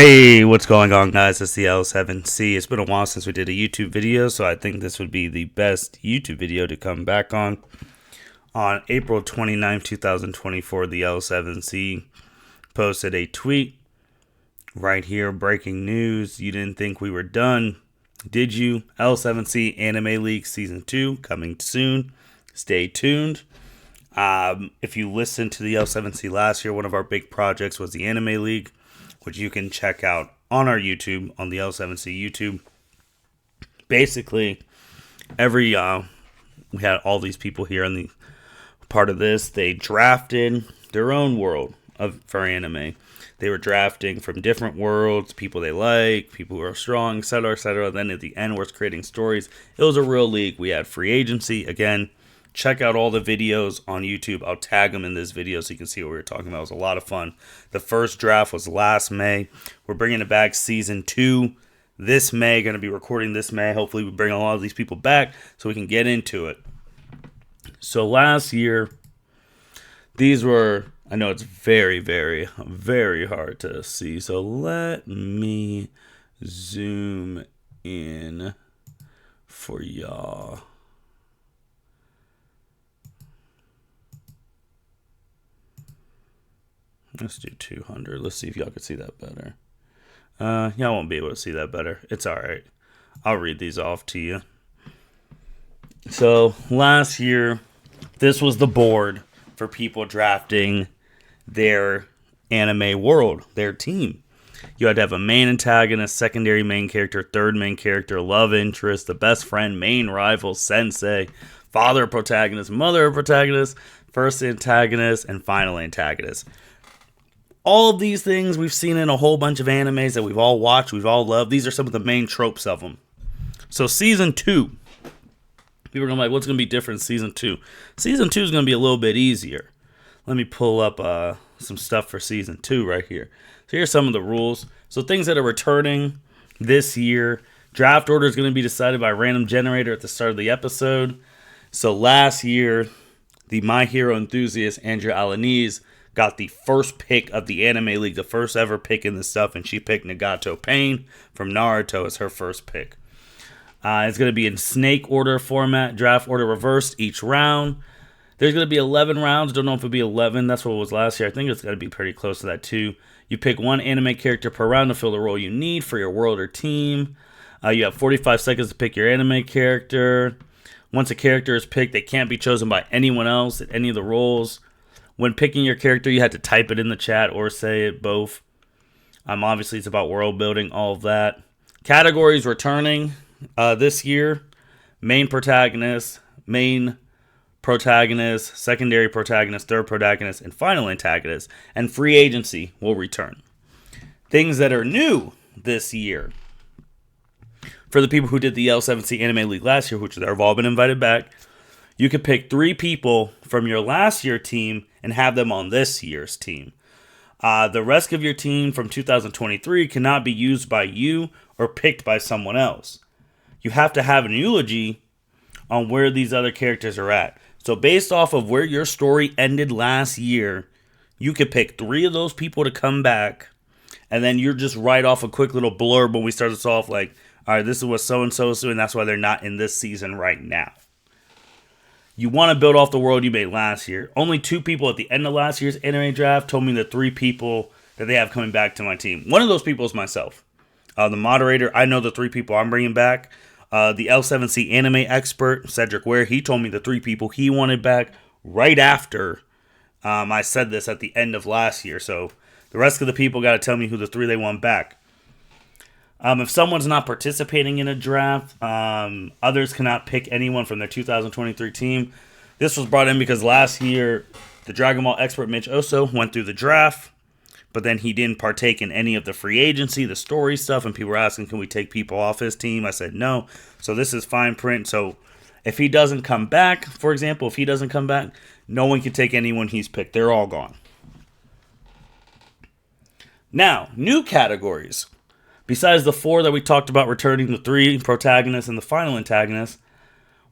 Hey, what's going on, guys? It's the L7C. It's been a while since we did a YouTube video, so I think this would be the best YouTube video to come back on. On April 29th, 2024, the L7C posted a tweet right here, breaking news. You didn't think we were done, did you? L7C Anime League Season 2 coming soon. Stay tuned. If you listened to the L7C last year, one of our big projects was the Anime League, which you can check out on our YouTube, on the L7C YouTube. Basically, we had all these people here on the part of this. They drafted their own world for anime. They were drafting from different worlds, people they like, people who are strong, etc., etc. Then at the end, we're creating stories. It was a real league. We had free agency. Again, check out all the videos on YouTube. I'll tag them in this video so you can see what we were talking about. It was a lot of fun. The first draft was last May. We're bringing it back Season 2 this May. Going to be recording this May. Hopefully we bring a lot of these people back so we can get into it. So last year, these were, I know it's very, very, very hard to see. So let me zoom in for y'all. Let's do 200. Let's see if y'all can see that better. Y'all won't be able to see that better. It's alright. I'll read these off to you. So, last year, this was the board for people drafting their anime world, their team. You had to have a main antagonist, secondary main character, third main character, love interest, the best friend, main rival, sensei, father protagonist, mother protagonist, first antagonist, and final antagonist. All of these things we've seen in a whole bunch of animes that we've all watched, we've all loved. These are some of the main tropes of them. So Season 2. People are going to be like, what's going to be different in Season 2? Season 2 is going to be a little bit easier. Let me pull up some stuff for Season 2 right here. So here's some of the rules. So things that are returning this year. Draft order is going to be decided by random generator at the start of the episode. So last year, the My Hero enthusiast, Andrea Alanis, got the first pick of the Anime League, the first ever pick in this stuff, and she picked Nagato Pain from Naruto as her first pick. It's going to be in snake order format, draft order reversed each round. There's going to be 11 rounds. Don't know if it'll be 11. That's what it was last year. I think it's going to be pretty close to that too. You pick one anime character per round to fill the role you need for your world or team. You have 45 seconds to pick your anime character. Once a character is picked, they can't be chosen by anyone else at any of the roles. When picking your character, you had to type it in the chat or say it both. Obviously, it's about world building, all of that. Categories returning this year. Main protagonist, secondary protagonist, third protagonist, and final antagonist. And free agency will return. Things that are new this year. For the people who did the L7C Anime League last year, which they've all been invited back, you could pick 3 people from your last year team and have them on this year's team. The rest of your team from 2023 cannot be used by you or picked by someone else. You have to have an eulogy on where these other characters are at. So based off of where your story ended last year, you could pick 3 of those people to come back, and then you're just write off a quick little blurb when we start this off like, all right, this is what so-and-so is doing, that's why they're not in this season right now. You want to build off the world you made last year. Only 2 people at the end of last year's anime draft told me the 3 people that they have coming back to my team. One of those people is myself. The moderator, I know the 3 people I'm bringing back. The L7C anime expert, Cedric Ware, he told me the 3 people he wanted back right after I said this at the end of last year. So the rest of the people got to tell me who the 3 they want back. If someone's not participating in a draft, others cannot pick anyone from their 2023 team. This was brought in because last year, the Dragon Ball expert Mitch Oso went through the draft, but then he didn't partake in any of the free agency, the story stuff, and people were asking, can we take people off his team? I said no. So this is fine print. So if he doesn't come back, for example, no one can take anyone he's picked. They're all gone. Now, new categories. Besides the 4 that we talked about returning, the 3 protagonists and the final antagonist,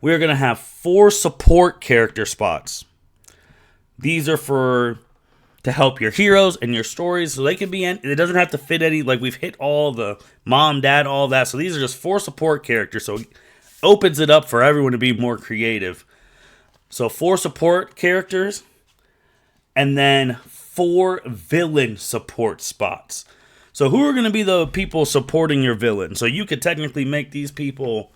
we're going to have 4 support character spots. These are for to help your heroes and your stories. So they can be, it doesn't have to fit any, like we've hit all the mom, dad, all that. So these are just 4 support characters. So it opens it up for everyone to be more creative. So 4 support characters and then 4 villain support spots. So who are going to be the people supporting your villain? So you could technically make these people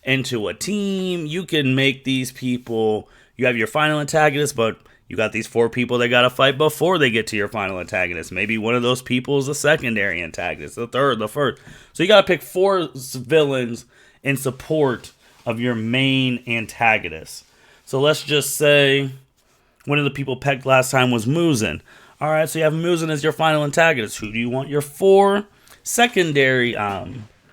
into a team. You can make these people, you have your final antagonist, but you got these 4 people that got to fight before they get to your final antagonist. Maybe one of those people is a secondary antagonist, the third, the first. So you got to pick 4 villains in support of your main antagonist. So let's just say one of the people picked last time was Muzan. All right, so you have Muzan as your final antagonist. Who do you want your 4 secondary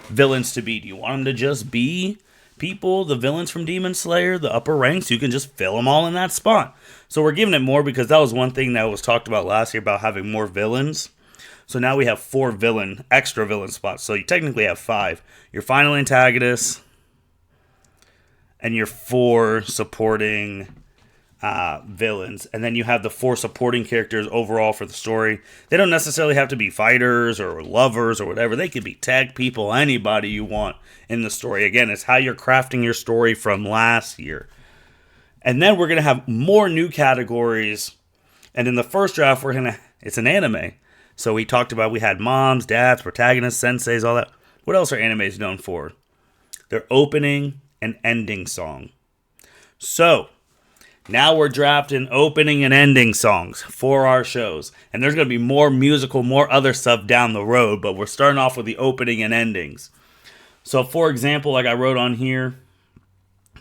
villains to be? Do you want them to just be people, the villains from Demon Slayer, the upper ranks? You can just fill them all in that spot. So we're giving it more because that was one thing that was talked about last year about having more villains. So now we have 4 extra villain spots. So you technically have 5. Your final antagonist and your 4 supporting villains. And then you have the 4 supporting characters overall for the story. They don't necessarily have to be fighters or lovers or whatever. They could be tag people, anybody you want in the story. Again, it's how you're crafting your story from last year. And then we're going to have more new categories. And in the first draft, it's an anime. So we talked about, we had moms, dads, protagonists, senseis, all that. What else are animes known for? Their opening and ending song. So now we're drafting opening and ending songs for our shows. And there's going to be more musical, more other stuff down the road. But we're starting off with the opening and endings. So for example, like I wrote on here,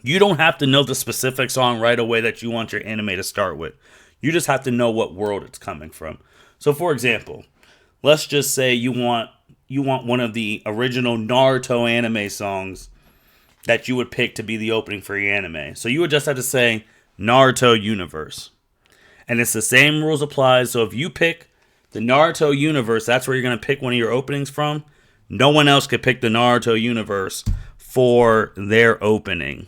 you don't have to know the specific song right away that you want your anime to start with. You just have to know what world it's coming from. So for example, let's just say you want one of the original Naruto anime songs that you would pick to be the opening for your anime. So you would just have to say Naruto Universe. And it's the same rules apply. So if you pick the Naruto Universe, that's where you're going to pick one of your openings from. No one else could pick the Naruto Universe for their opening.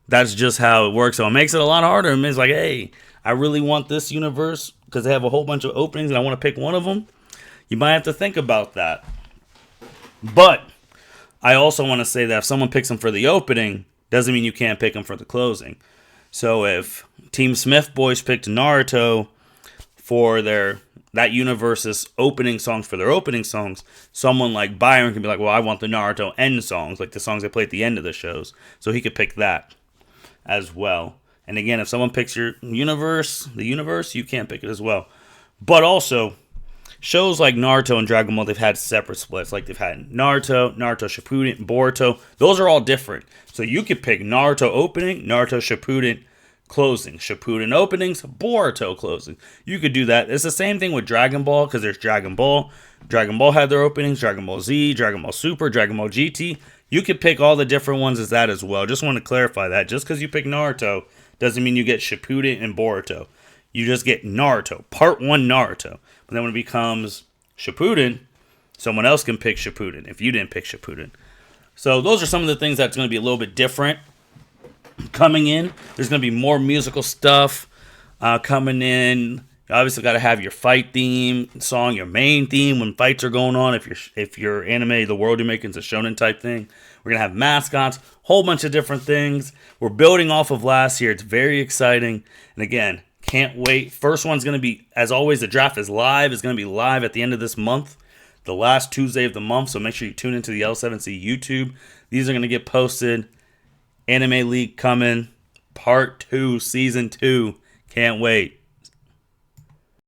That's just how it works. So it makes it a lot harder. It's like, hey, I really want this universe because they have a whole bunch of openings and I want to pick one of them. You might have to think about that. But I also want to say that if someone picks them for the opening, doesn't mean you can't pick them for the closing. So if Team Smith Boys picked Naruto for that universe's opening songs for their opening songs, someone like Byron can be like, well, I want the Naruto end songs, like the songs they play at the end of the shows. So he could pick that as well. And again, if someone picks the universe, you can't pick it as well. But also, shows like Naruto and Dragon Ball, they've had separate splits. Like they've had Naruto Shippuden, Boruto. Those are all different. So you could pick Naruto opening, Naruto Shippuden closing, Shippuden openings, Boruto closing. You could do that. It's the same thing with Dragon Ball because there's Dragon Ball. Dragon Ball had their openings, Dragon Ball Z, Dragon Ball Super, Dragon Ball GT. You could pick all the different ones as that as well. Just want to clarify that. Just because you pick Naruto doesn't mean you get Shippuden and Boruto. You just get Naruto, Part 1 Naruto. But then when it becomes Shippuden, someone else can pick Shippuden if you didn't pick Shippuden. So those are some of the things that's going to be a little bit different coming in. There's going to be more musical stuff coming in. You obviously got to have your fight theme song, your main theme when fights are going on. If your anime, the world you're making is a shonen type thing. We're going to have mascots, whole bunch of different things. We're building off of last year. It's very exciting. And again, can't wait. First one's going to be, as always, the draft is live. It's going to be live at the end of this month, the last Tuesday of the month. So make sure you tune into the L7C YouTube. These are going to get posted. Anime League coming. Part 2, Season 2. Can't wait.